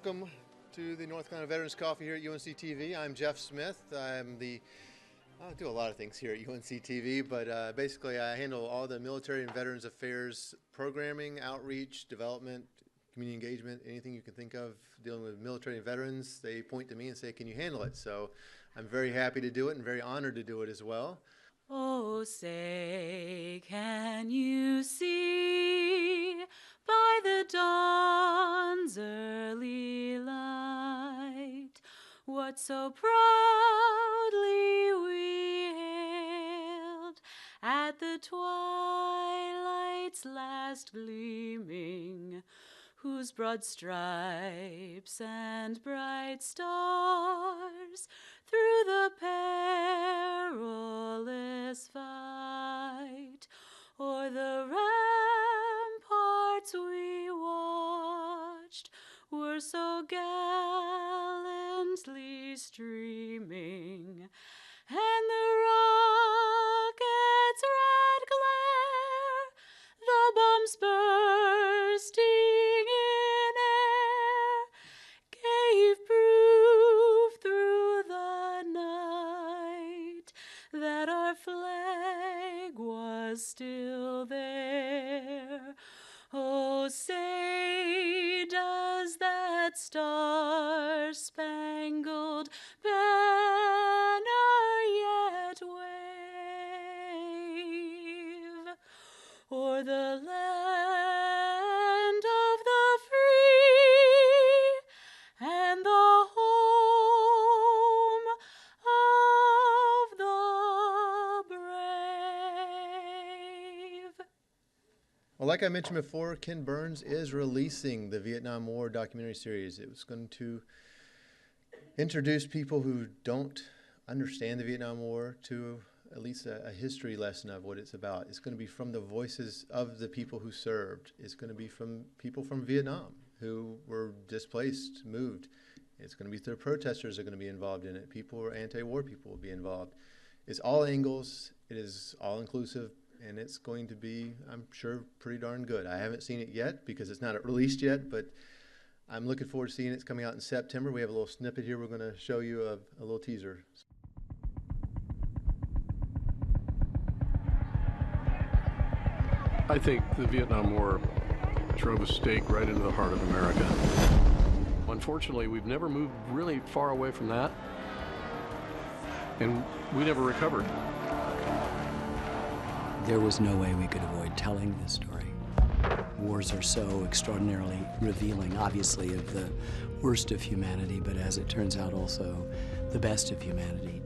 Welcome to the North Carolina Veterans Coffee here at UNCTV. I'm Jeff Smith. I do a lot of things here at UNCTV, but basically I handle all the military and veterans affairs programming, outreach, development, community engagement, anything you can think of dealing with military and veterans. They point to me and say, can you handle it? So I'm very happy to do it and very honored to do it as well. Oh, say, can you see by the dawn's early light what so proudly we hailed at the twilight's last gleaming, whose broad stripes and bright stars through the perilous fight o'er the ramparts we watched were so gallantly streaming, and the rocket's red glare, the bombs bursting in air, gave proof through the night that our flag was still there. Oh, say, does that star-spangled banner yet wave o'er the land of the free and the home of the brave? Well, like I mentioned before, Ken Burns is releasing the Vietnam War documentary series. It was going to introduce people who don't understand the Vietnam War to at least a history lesson of what it's about. It's going to be from the voices of the people who served. It's going to be from people from Vietnam who were displaced, moved. It's going to be their protesters are going to be involved in it. People or anti-war people will be involved. It's all angles. It is all inclusive. And it's going to be, I'm sure, pretty darn good. I haven't seen it yet because it's not released yet, but I'm looking forward to seeing it. It's coming out in September. We have a little snippet here. We're going to show you a little teaser. I think the Vietnam War drove a stake right into the heart of America. Unfortunately, we've never moved really far away from that, and we never recovered. There was no way we could avoid telling this story. Wars are so extraordinarily revealing, obviously, of the worst of humanity, but as it turns out, also the best of humanity.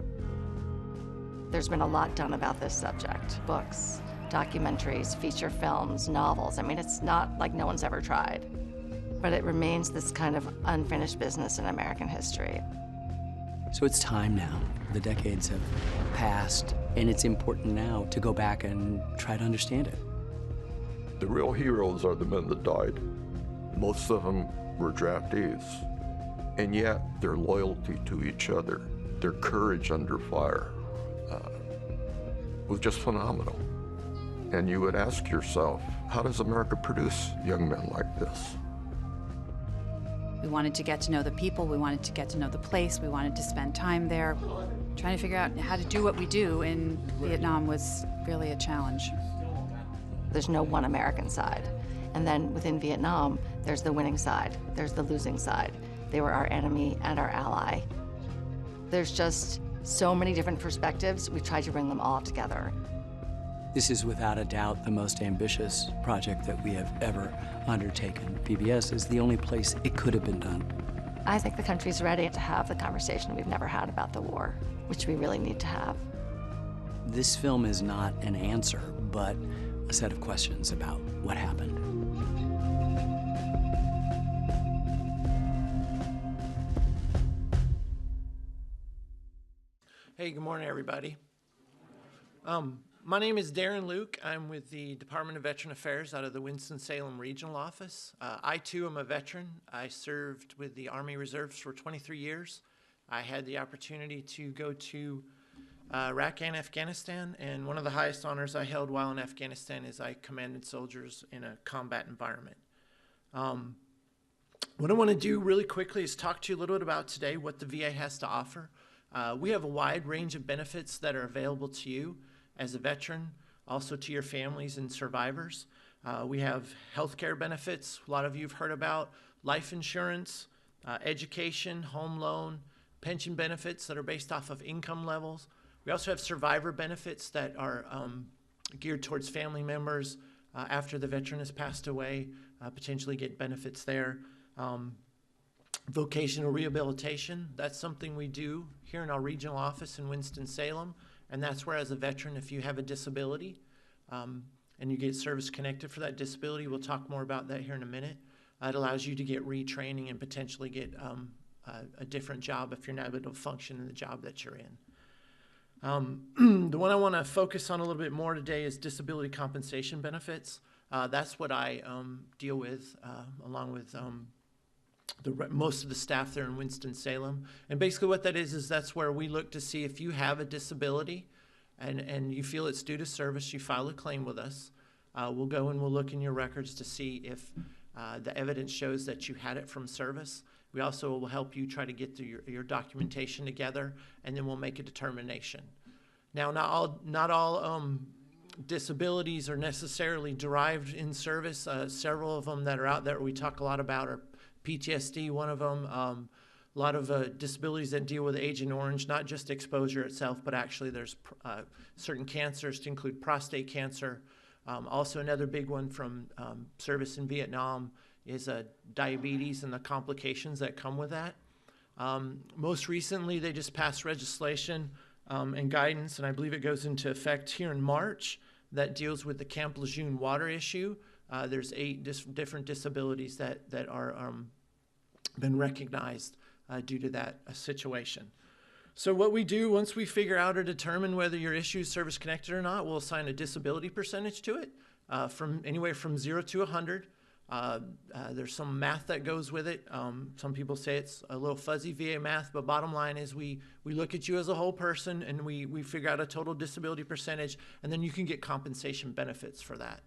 There's been a lot done about this subject. Books, documentaries, feature films, novels. I mean, it's not like no one's ever tried. But it remains this kind of unfinished business in American history. So it's time now. The decades have passed, and it's important now to go back and try to understand it. The real heroes are the men that died. Most of them were draftees, and yet their loyalty to each other, their courage under fire, was just phenomenal. And you would ask yourself, how does America produce young men like this? We wanted to get to know the people, we wanted to get to know the place, we wanted to spend time there. Trying to figure out how to do what we do in Vietnam was really a challenge. There's no one American side. And then within Vietnam, there's the winning side, there's the losing side. They were our enemy and our ally. There's just so many different perspectives. We tried to bring them all together. This is without a doubt the most ambitious project that we have ever undertaken. PBS is the only place it could have been done. I think the country's ready to have the conversation we've never had about the war, which we really need to have. This film is not an answer, but a set of questions about what happened. Hey, good morning, everybody. My name is Darren Luke. I'm with the Department of Veteran Affairs out of the Winston-Salem Regional Office. I, too, am a veteran. I served with the Army Reserves for 23 years. I had the opportunity to go to Iraq and Afghanistan, and one of the highest honors I held while in Afghanistan is I commanded soldiers in a combat environment. What I want to do really quickly is talk to you a little bit about today what the VA has to offer. We have a wide range of benefits that are available to you as a veteran, also to your families and survivors. We have healthcare benefits, a lot of you have heard about, life insurance, education, home loan, pension benefits that are based off of income levels. We also have survivor benefits that are geared towards family members after the veteran has passed away, potentially get benefits there. Vocational rehabilitation, that's something we do here in our regional office in Winston-Salem, and that's where as a veteran, if you have a disability and you get service connected for that disability, we'll talk more about that here in a minute. It allows you to get retraining and potentially get a different job if you're not able to function in the job that you're in. The one I want to focus on a little bit more today is disability compensation benefits. That's what I deal with along with most of the staff there in Winston-Salem. And basically what that is that's where we look to see if you have a disability and you feel it's due to service, you file a claim with us. We'll go and we'll look in your records to see if the evidence shows that you had it from service. We also will help you try to get your documentation together, and then we'll make a determination. Now, not all disabilities are necessarily derived in service. Several of them that are out there we talk a lot about are PTSD, one of them. A lot of disabilities that deal with Agent Orange, not just exposure itself, but actually there's certain cancers to include prostate cancer. Also another big one from service in Vietnam is diabetes and the complications that come with that. Most recently, they just passed legislation and guidance, and I believe it goes into effect here in March, that deals with the Camp Lejeune water issue. There's 8 different disabilities that are been recognized due to that situation. So what we do once we figure out or determine whether your issue is service connected or not, we'll assign a disability percentage to it from anywhere from 0 to 100. There's some math that goes with it. Some people say it's a little fuzzy VA math, but bottom line is we look at you as a whole person and we figure out a total disability percentage, and then you can get compensation benefits for that.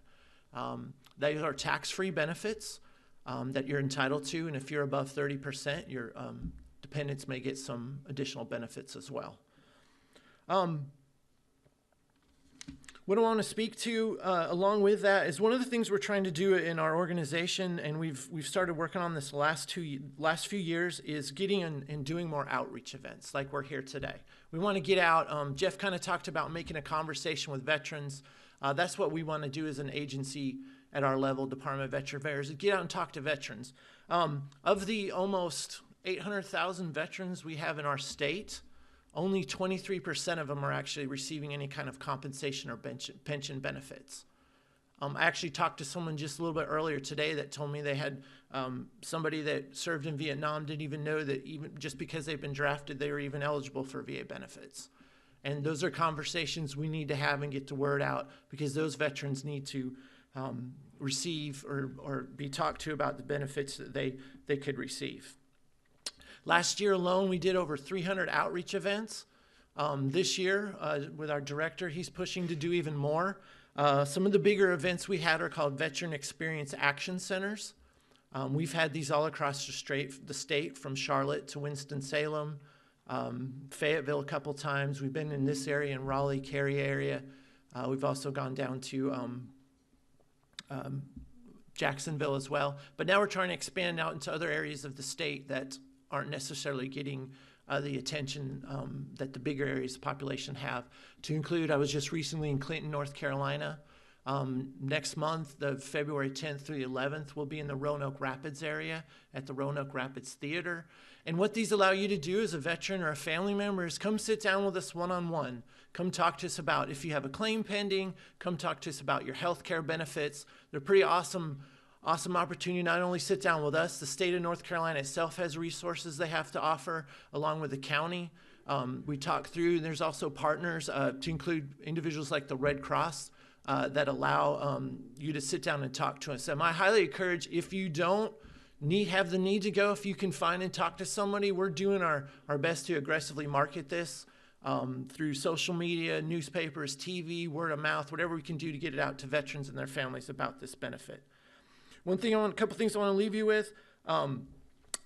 Those are tax-free benefits that you're entitled to, and if you're above 30%, your dependents may get some additional benefits as well. What I want to speak to along with that is one of the things we're trying to do in our organization, and we've started working on this last few years, is getting and doing more outreach events like we're here today. We want to get out. Jeff kind of talked about making a conversation with veterans. That's what we want to do as an agency at our level, Department of Veteran Affairs, is get out and talk to veterans. Of the almost 800,000 veterans we have in our state, only 23% of them are actually receiving any kind of compensation or pension benefits. I actually talked to someone just a little bit earlier today that told me they had somebody that served in Vietnam didn't even know that even just because they've been drafted, they were even eligible for VA benefits. And those are conversations we need to have and get the word out, because those veterans need to receive or be talked to about the benefits that they could receive. Last year alone, we did over 300 outreach events. This year, with our director, he's pushing to do even more. Some of the bigger events we had are called Veteran Experience Action Centers. We've had these all across the state, from Charlotte to Winston-Salem, Fayetteville a couple times. We've been in this area, in Raleigh, Cary area. We've also gone down to Jacksonville as well. But now we're trying to expand out into other areas of the state that aren't necessarily getting the attention that the bigger areas of the population have. To include, I was just recently in Clinton, North Carolina. Next month, the February 10th through the 11th, we'll be in the Roanoke Rapids area at the Roanoke Rapids Theater. And what these allow you to do as a veteran or a family member is come sit down with us one-on-one. Come talk to us about if you have a claim pending. Come talk to us about your health care benefits. They're pretty awesome opportunity. Not only sit down with us, the state of North Carolina itself has resources they have to offer, along with the county. We talk through, there's also partners to include individuals like the Red Cross that allow you to sit down and talk to us. And I highly encourage, if you don't have the need to go, if you can find and talk to somebody, we're doing our best to aggressively market this through social media, newspapers, TV, word of mouth, whatever we can do to get it out to veterans and their families about this benefit. A couple things I want to leave you with.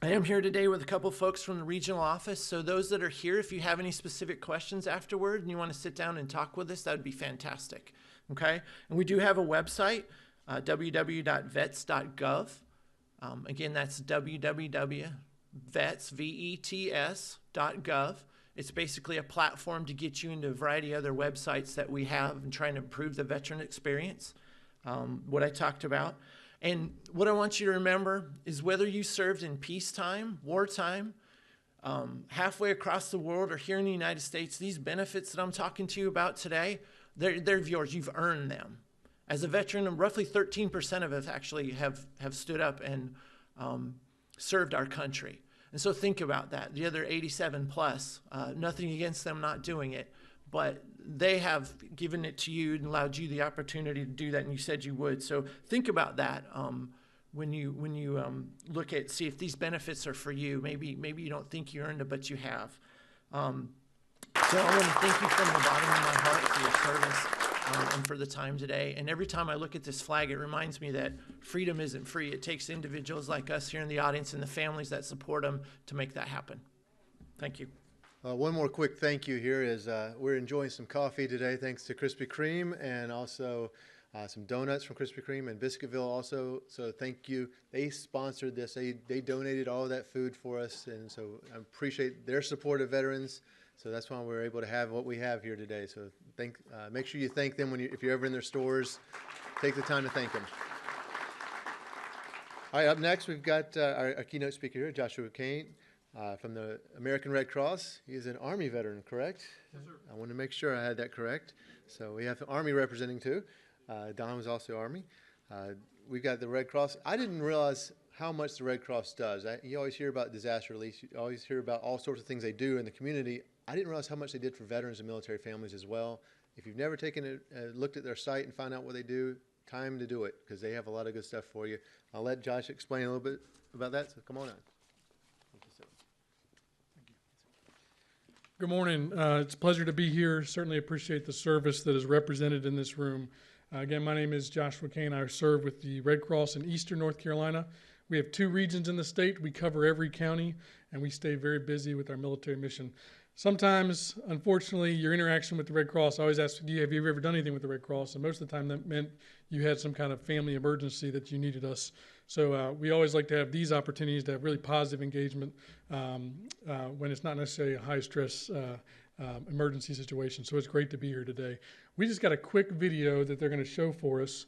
I am here today with a couple folks from the regional office. So those that are here, if you have any specific questions afterward and you want to sit down and talk with us, that would be fantastic. Okay? And we do have a website, www.vets.gov. Again, that's www.vets.gov. It's basically a platform to get you into a variety of other websites that we have and trying to improve the veteran experience, what I talked about. And what I want you to remember is whether you served in peacetime, wartime, halfway across the world, or here in the United States, these benefits that I'm talking to you about today, they're yours. You've earned them. As a veteran, roughly 13% of us actually have stood up and served our country. And so think about that. The other 87 plus, nothing against them not doing it, but they have given it to you and allowed you the opportunity to do that, and you said you would. So think about that when you look at, see if these benefits are for you. Maybe you don't think you earned it, but you have. So I want to thank you from the bottom of my heart for your service and for the time today. And every time I look at this flag, it reminds me that freedom isn't free. It takes individuals like us here in the audience and the families that support them to make that happen. Thank you. One more quick thank you here is we're enjoying some coffee today thanks to Krispy Kreme, and also some donuts from Krispy Kreme and Biscuitville also. So thank you. They sponsored this. They donated all of that food for us, and so I appreciate their support of veterans. So that's why we're able to have what we have here today. So make sure you thank them if you're ever in their stores. Take the time to thank them. All right, up next we've got our keynote speaker here, Joshua Kane. From the American Red Cross. He is an Army veteran, correct? Yes, sir. I want to make sure I had that correct. So we have the Army representing too. Don was also Army. We've got the Red Cross. I didn't realize how much the Red Cross does. You always hear about disaster relief. You always hear about all sorts of things they do in the community. I didn't realize how much they did for veterans and military families as well. If you've never looked at their site and found out what they do, time to do it, because they have a lot of good stuff for you. I'll let Josh explain a little bit about that, so come on on. Good morning. It's a pleasure to be here. Certainly appreciate the service that is represented in this room. Again, my name is Joshua Kane. I serve with the Red Cross in Eastern North Carolina. We have 2 regions in the state. We cover every county, and we stay very busy with our military mission. Sometimes, unfortunately, your interaction with the Red Cross, I always ask, have you ever done anything with the Red Cross? And most of the time that meant you had some kind of family emergency that you needed us. So we always like to have these opportunities to have really positive engagement when it's not necessarily a high-stress emergency situation. So it's great to be here today. We just got a quick video that they're going to show for us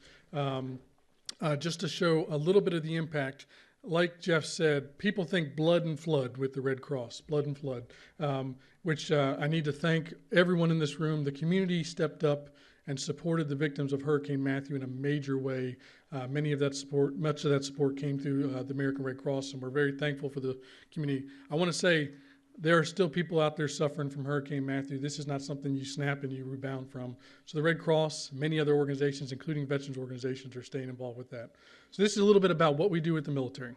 just to show a little bit of the impact. Like Jeff said, people think blood and flood with the Red Cross, blood and flood, which I need to thank everyone in this room. The community stepped up and supported the victims of Hurricane Matthew in a major way. Much of that support came through the American Red Cross, and we're very thankful for the community. I want to say there are still people out there suffering from Hurricane Matthew. This is not something you snap and you rebound from. So the Red Cross, many other organizations, including veterans organizations, are staying involved with that. So this is a little bit about what we do with the military.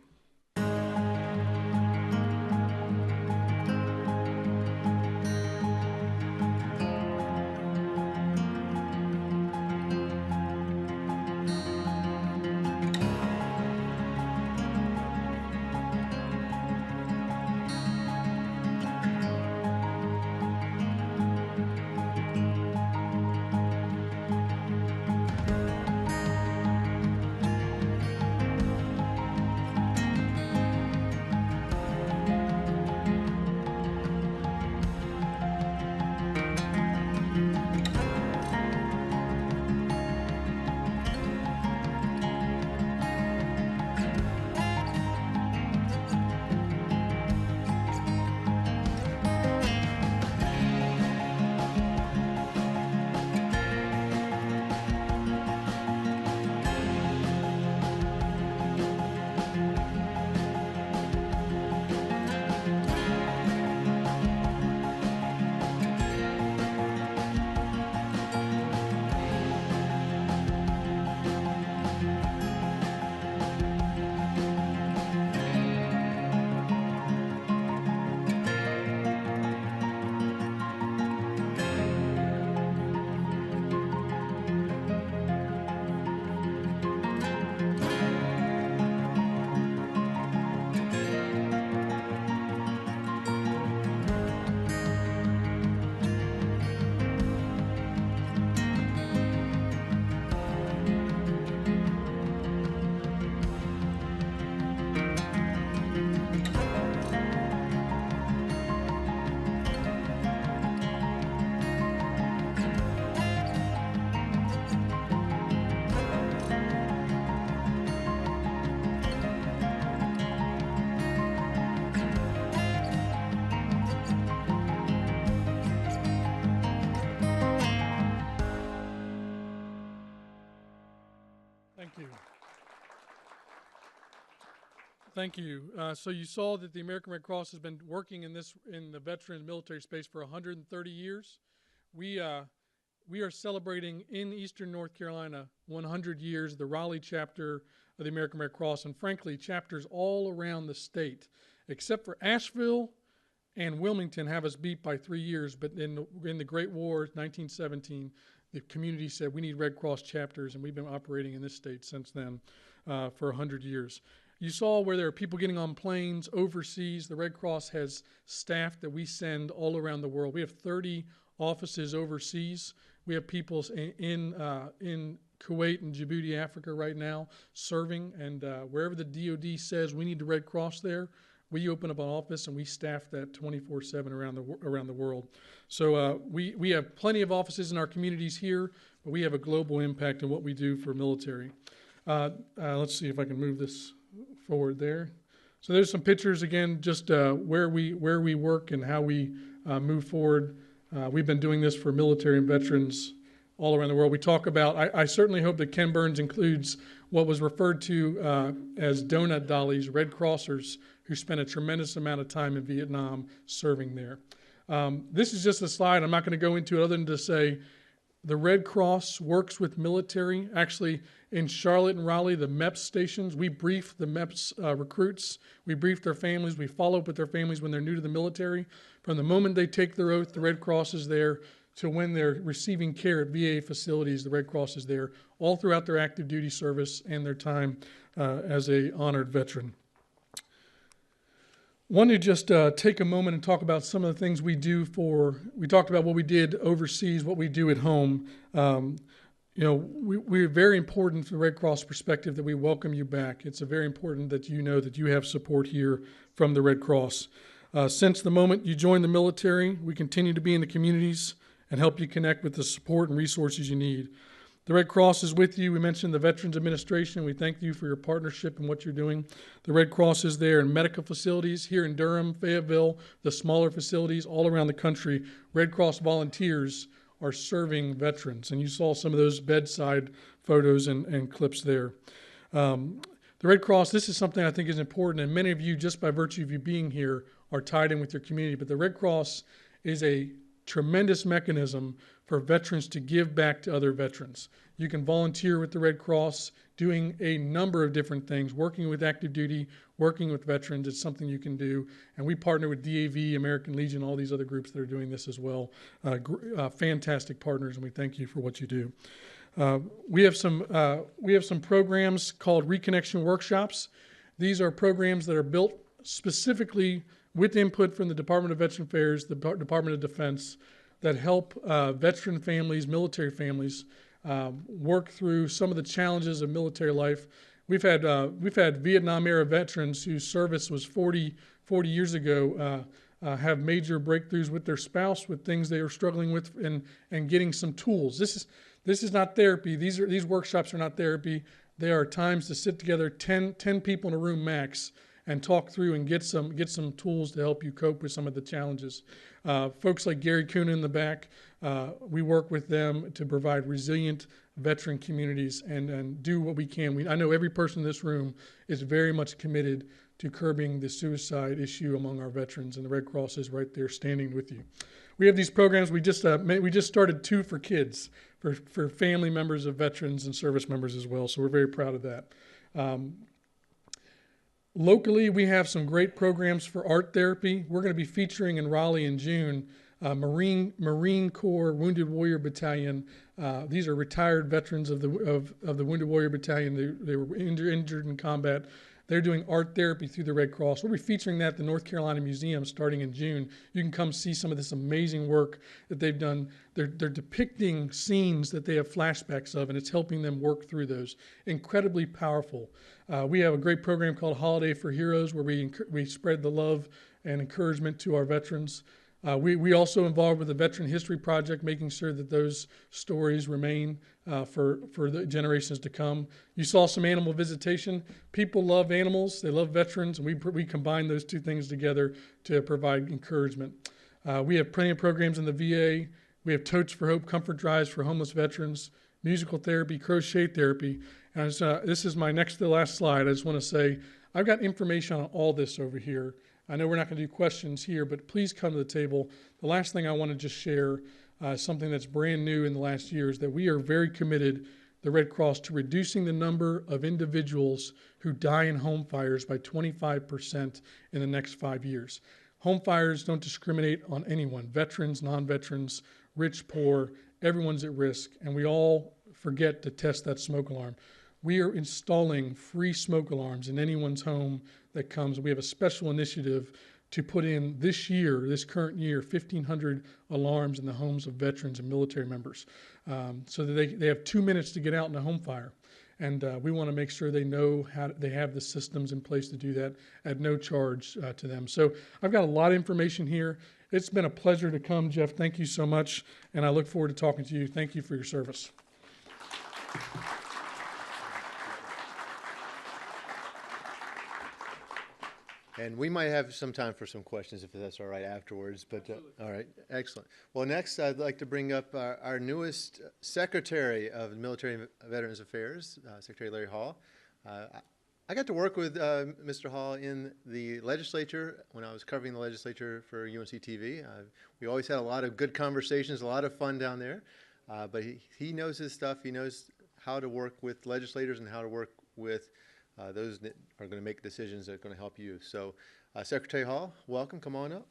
you. Thank you. So you saw that the American Red Cross has been working in the veteran military space for 130 years. We are celebrating in Eastern North Carolina 100 years, the Raleigh chapter of the American Red Cross, and frankly, chapters all around the state, except for Asheville and Wilmington have us beat by 3 years. But in the Great War, 1917, the community said we need Red Cross chapters, and we've been operating in this state since then for 100 years. You saw where there are people getting on planes overseas. The Red Cross has staff that we send all around the world. We have 30 offices overseas. We have people in Kuwait and Djibouti, Africa right now serving, and wherever the DoD says we need the Red Cross there, we open up an office and we staff that 24/7 around the world. So we have plenty of offices in our communities here, but we have a global impact in what we do for military. Let's see if I can move this forward there. So there's some pictures again, just where we work and how we move forward. We've been doing this for military and veterans all around the world. We talk about, I certainly hope that Ken Burns includes what was referred to as donut dollies, Red Crossers, who spent a tremendous amount of time in Vietnam serving there. This is just a slide. I'm not going to go into it other than to say the Red Cross works with military. Actually, in Charlotte and Raleigh, the MEPS stations, we brief the MEPS recruits. We brief their families. We follow up with their families when they're new to the military. From the moment they take their oath, the Red Cross is there, to when they're receiving care at VA facilities, the Red Cross is there, all throughout their active duty service and their time as a honored veteran. Want to just take a moment and talk about some of the things we do we talked about what we did overseas, what we do at home. We're very important from the Red Cross perspective that we welcome you back. It's very important that you know that you have support here from the Red Cross. Since the moment you joined the military, we continue to be in the communities and help you connect with the support and resources you need. The Red Cross is with you. We mentioned the Veterans Administration. We thank you for your partnership and what you're doing. The Red Cross is there in medical facilities here in Durham, Fayetteville, the smaller facilities all around the country. Red Cross volunteers are serving veterans, and you saw some of those bedside photos and clips there. The Red Cross, this is something I think is important, and many of you, just by virtue of you being here, are tied in with your community. But the Red Cross is a tremendous mechanism for veterans to give back to other veterans. You can volunteer with the Red Cross doing a number of different things, working with active duty, working with veterans. It's something you can do. And we partner with DAV, American Legion, all these other groups that are doing this as well. Fantastic partners, and we thank you for what you do. We have some programs called Reconnection Workshops. These are programs that are built specifically with input from the Department of Veteran Affairs, the Department of Defense, that help veteran families, military families, work through some of the challenges of military life. We've had Vietnam-era veterans whose service was 40 years ago have major breakthroughs with their spouse, with things they are struggling with, and getting some tools. This is not therapy. These workshops are not therapy. They are times to sit together, 10 people in a room max, and talk through and get some tools to help you cope with some of the challenges. Folks like Gary Kuna in the back, we work with them to provide resilient veteran communities and do what we can. I know every person in this room is very much committed to curbing the suicide issue among our veterans, and the Red Cross is right there standing with you. We have these programs. We just started 2 for kids, for family members of veterans and service members as well, so we're very proud of that. Locally, we have some great programs for art therapy. We're going to be featuring in Raleigh in June Marine Corps Wounded Warrior Battalion. These are retired veterans of the Wounded Warrior Battalion. They were injured in combat. They're doing art therapy through the Red Cross. We'll be featuring that at the North Carolina Museum starting in June. You can come see some of this amazing work that they've done. They're depicting scenes that they have flashbacks of, and it's helping them work through those. Incredibly powerful. We have a great program called Holiday for Heroes, where we spread the love and encouragement to our veterans. We also involved with the Veteran History Project, making sure that those stories remain for the generations to come. You saw some animal visitation. People love animals, they love veterans, and we combine those 2 things together to provide encouragement. We have plenty of programs in the VA. We have Totes for Hope comfort drives for homeless veterans. musical therapy, crochet therapy. And this is my next to the last slide. I just want to say I've got information on all this over here. I know we're not going to do questions here, but please come to the table. The last thing I want to just share, something that's brand new in the last year, is that we are very committed, the Red Cross, to reducing the number of individuals who die in home fires by 25% in the next 5 years. Home fires don't discriminate on anyone, veterans, non-veterans, rich, poor, everyone's at risk, and we all forget to test that smoke alarm. We are installing free smoke alarms in anyone's home that comes. We have a special initiative to put in this year, this current year, 1,500 alarms in the homes of veterans and military members, so that they have 2 minutes to get out in a home fire. And we want to make sure they know how they have the systems in place to do that at no charge to them. So I've got a lot of information here. It's been a pleasure to come, Jeff. Thank you so much, and I look forward to talking to you. Thank you for your service. And we might have some time for some questions if that's all right afterwards. But all right, excellent. Well, next I'd like to bring up our newest Secretary of Military and Veterans Affairs, Secretary Larry Hall. I got to work with Mr. Hall in the legislature when I was covering the legislature for UNCTV. We always had a lot of good conversations, a lot of fun down there. But he knows his stuff. He knows how to work with legislators and how to work with those that are going to make decisions that are going to help you. So, Secretary Hall, welcome. Come on up.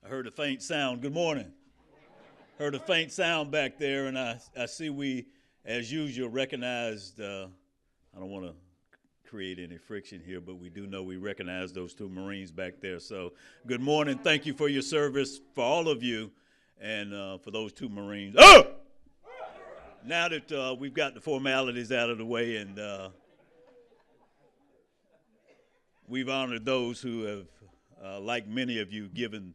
I heard a faint sound. Good morning. Heard a faint sound back there, and I see we, as usual, recognized, I don't want to create any friction here, but we do know we recognize those two Marines back there. So, good morning. Thank you for your service, for all of you. And for those two Marines. Oh! Now that we've got the formalities out of the way and we've honored those who have, like many of you, given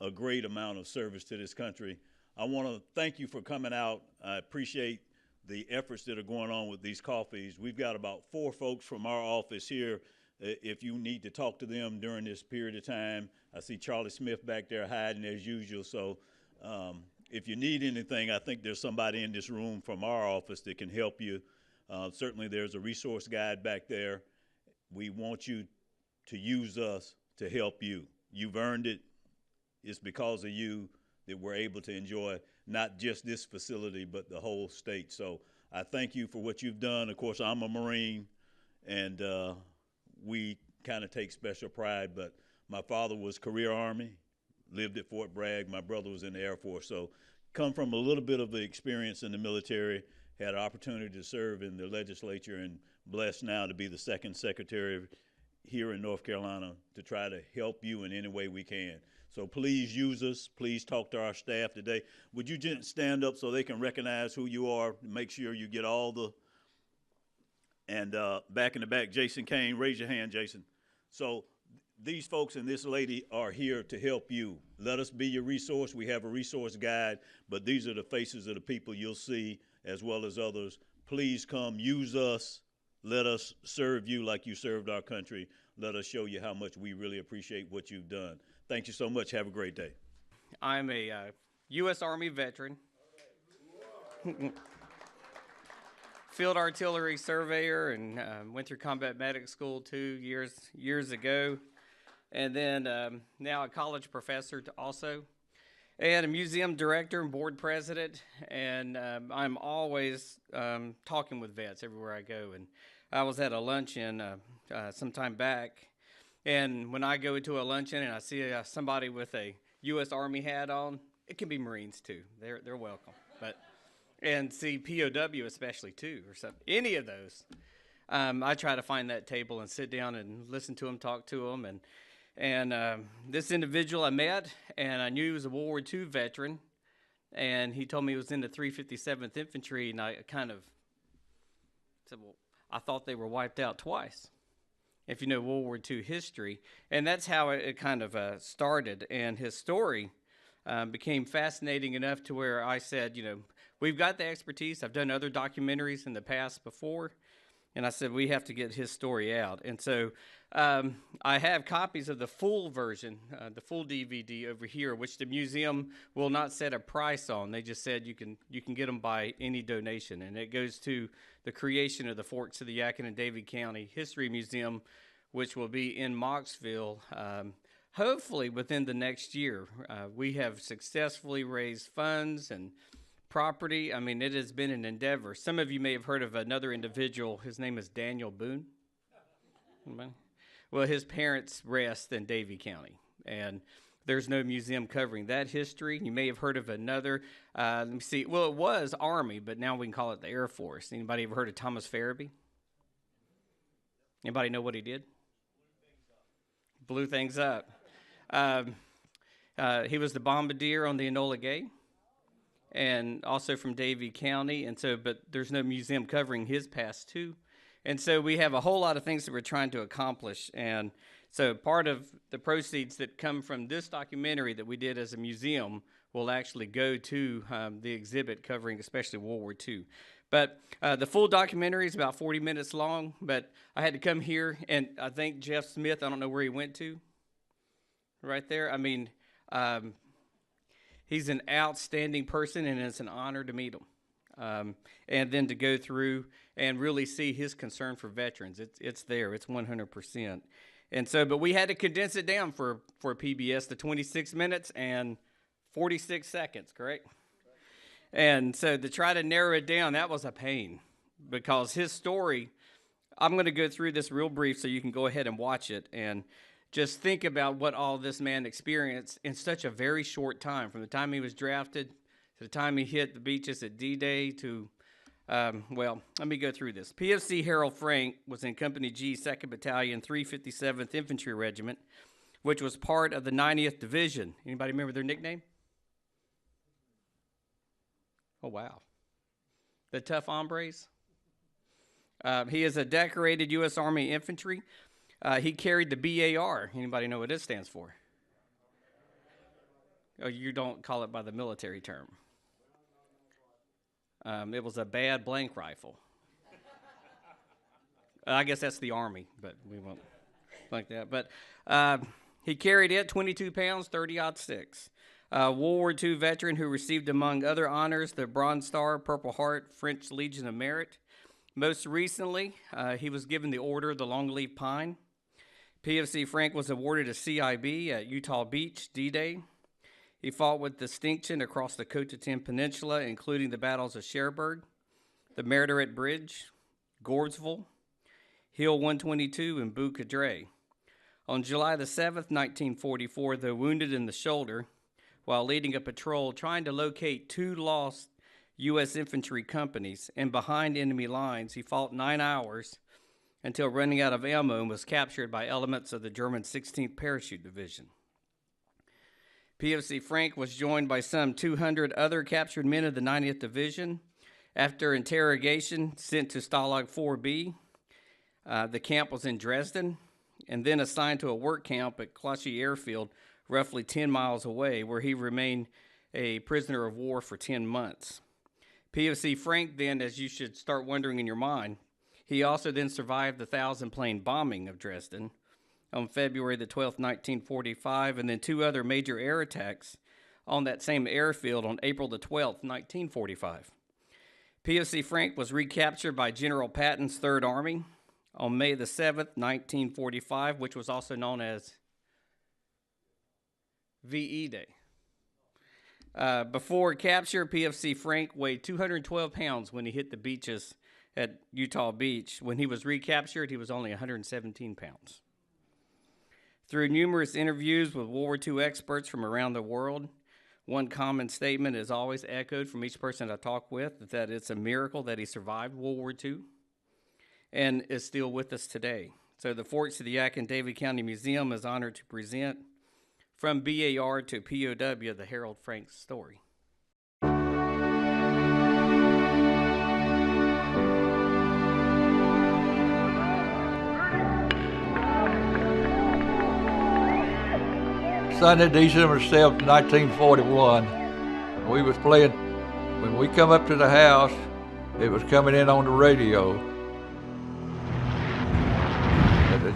a great amount of service to this country, I want to thank you for coming out. I appreciate the efforts that are going on with these coffees. We've got about 4 folks from our office here. If you need to talk to them during this period of time, I see Charlie Smith back there hiding as usual. So if you need anything, I think there's somebody in this room from our office that can help you. Certainly there's a resource guide back there. We want you to use us to help you. You've earned it. It's because of you that we're able to enjoy not just this facility, but the whole state. So I thank you for what you've done. Of course, I'm a Marine, and we kind of take special pride, but my father was career Army, lived at Fort Bragg. My brother was in the Air Force. So come from a little bit of the experience in the military, had an opportunity to serve in the legislature, and blessed now to be the second secretary here in North Carolina to try to help you in any way we can. So please use us. Please talk to our staff today. Would you just stand up so they can recognize who you are? Make sure you get all the, and back in the back, Jason Kane, raise your hand, Jason. So these folks and this lady are here to help you. Let us be your resource. We have a resource guide, but these are the faces of the people you'll see as well as others. Please come, use us. Let us serve you like you served our country. Let us show you how much we really appreciate what you've done. Thank you so much. Have a great day. I'm a U.S. Army veteran, field artillery surveyor, and went through combat medic school 2 years ago, and then now a college professor also, and a museum director and board president, and I'm always talking with vets everywhere I go. And I was at a luncheon some time back, and when I go to a luncheon and I see somebody with a U.S. Army hat on, it can be Marines too. They're welcome. And see POW especially too, or something. Any of those. I try to find that table and sit down and listen to them, talk to them. And this individual I met, and I knew he was a World War II veteran, and he told me he was in the 357th Infantry, and I kind of said, well, I thought they were wiped out twice, if you know World War II history. And that's how it kind of started. And his story became fascinating enough to where I said, you know, we've got the expertise. I've done other documentaries in the past before, And I said, we have to get his story out. And so I have copies of the full version, the full DVD over here, which the museum will not set a price on. They just said you can get them by any donation. And it goes to the creation of the Forks of the Yadkin and Davie County History Museum, which will be in Mocksville, hopefully within the next year. We have successfully raised funds and property. I mean, it has been an endeavor. Some of you may have heard of another individual. His name is Daniel Boone. Anybody? Well, his parents rest in Davie County, and there's no museum covering that history. You may have heard of another. Let me see. Well, it was Army, but now we can call it the Air Force. Anybody ever heard of Thomas Farabee? Anybody know what he did? Blew things up. He was the bombardier on the Enola Gay, and also from Davie County. And so, but there's no museum covering his past too. And so we have a whole lot of things that we're trying to accomplish. And so part of the proceeds that come from this documentary that we did as a museum will actually go to the exhibit covering especially World War II. But the full documentary is about 40 minutes long, but I had to come here, and I think Jeff Smith, I don't know where he went to, right there. I mean, he's an outstanding person, and it's an honor to meet him. And then to go through and really see his concern for veterans. It's there. It's 100%. And so, but we had to condense it down for PBS to 26 minutes and 46 seconds, correct? And so to try to narrow it down, that was a pain because his story, I'm going to go through this real brief so you can go ahead and watch it and just think about what all this man experienced in such a very short time, from the time he was drafted to the time he hit the beaches at D-Day to, well, let me go through this. PFC Harold Frank was in Company G, 2nd Battalion, 357th Infantry Regiment, which was part of the 90th Division. Anybody remember their nickname? Oh, wow. The Tough Hombres. He is a decorated U.S. Army infantry. He carried the BAR. Anybody know what it stands for? Oh, you don't call it by the military term. It was a bad blank rifle. I guess that's the Army, but we won't like that. But he carried it, 22 pounds, 30-06. World War II veteran who received, among other honors, the Bronze Star, Purple Heart, French Legion of Merit. Most recently, he was given the Order of the Longleaf Pine. PFC Frank was awarded a CIB at Utah Beach, D-Day. He fought with distinction across the Cotentin Peninsula, including the battles of Cherbourg, the Martyret Bridge, Gordesville, Hill 122, and Bou Cadre. On July the 7th, 1944, though wounded in the shoulder, while leading a patrol trying to locate 2 lost U.S. infantry companies and behind enemy lines, he fought 9 hours until running out of ammo and was captured by elements of the German 16th Parachute Division. PFC Frank was joined by some 200 other captured men of the 90th Division. After interrogation, sent to Stalag 4B. The camp was in Dresden, and then assigned to a work camp at Clichy Airfield, roughly 10 miles away, where he remained a prisoner of war for 10 months. PFC Frank then, as you should start wondering in your mind, he also then survived the 1,000-plane bombing of Dresden on February the 12th, 1945, and then 2 other major air attacks on that same airfield on April the 12th, 1945. PFC Frank was recaptured by General Patton's 3rd Army on May the 7th, 1945, which was also known as VE Day. Before capture, PFC Frank weighed 212 pounds when he hit the beaches at Utah Beach. When he was recaptured, he was only 117 pounds. Through numerous interviews with World War II experts from around the world, one common statement is always echoed from each person I talk with, that it's a miracle that he survived World War II and is still with us today. So the Forks of the Yadkin Davie County Museum is honored to present From BAR to POW, the Harold Frank story. Sunday, December 7th, 1941. We was playing, when we come up to the house, it was coming in on the radio.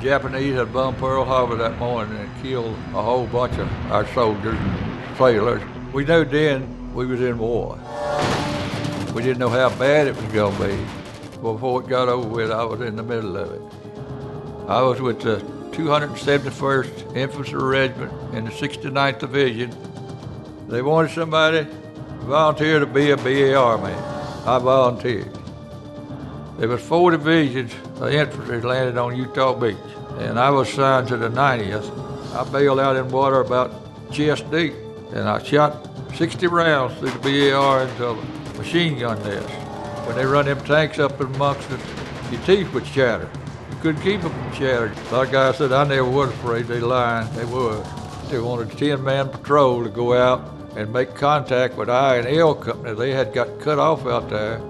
Japanese had bombed Pearl Harbor that morning and killed a whole bunch of our soldiers and sailors. We knew then we was in war. We didn't know how bad it was gonna be. Before it got over with, I was in the middle of it. I was with the 271st Infantry Regiment in the 69th Division. They wanted somebody to volunteer to be a BAR man. I volunteered. There was 4 divisions of infantry landed on Utah Beach, and I was assigned to the 90th. I bailed out in water about chest deep, and I shot 60 rounds through the BAR into a machine gun nest. When they run them tanks up amongst it, your teeth would shatter. You couldn't keep them from shattering. A lot of guys said I never was afraid. They lying. They was. They wanted a 10-man patrol to go out and make contact with I and L Company. They had got cut off out there.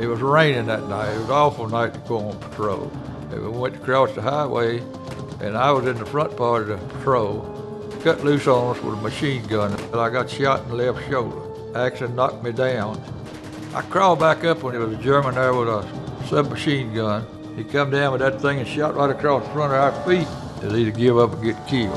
It was raining that night. It was an awful night to go on patrol. And we went across the highway, and I was in the front part of the patrol. Cut loose on us with a machine gun. I got shot in the left shoulder. Accident knocked me down. I crawled back up when there was a German there with a submachine gun. He come down with that thing and shot right across the front of our feet. They'd either give up or get killed.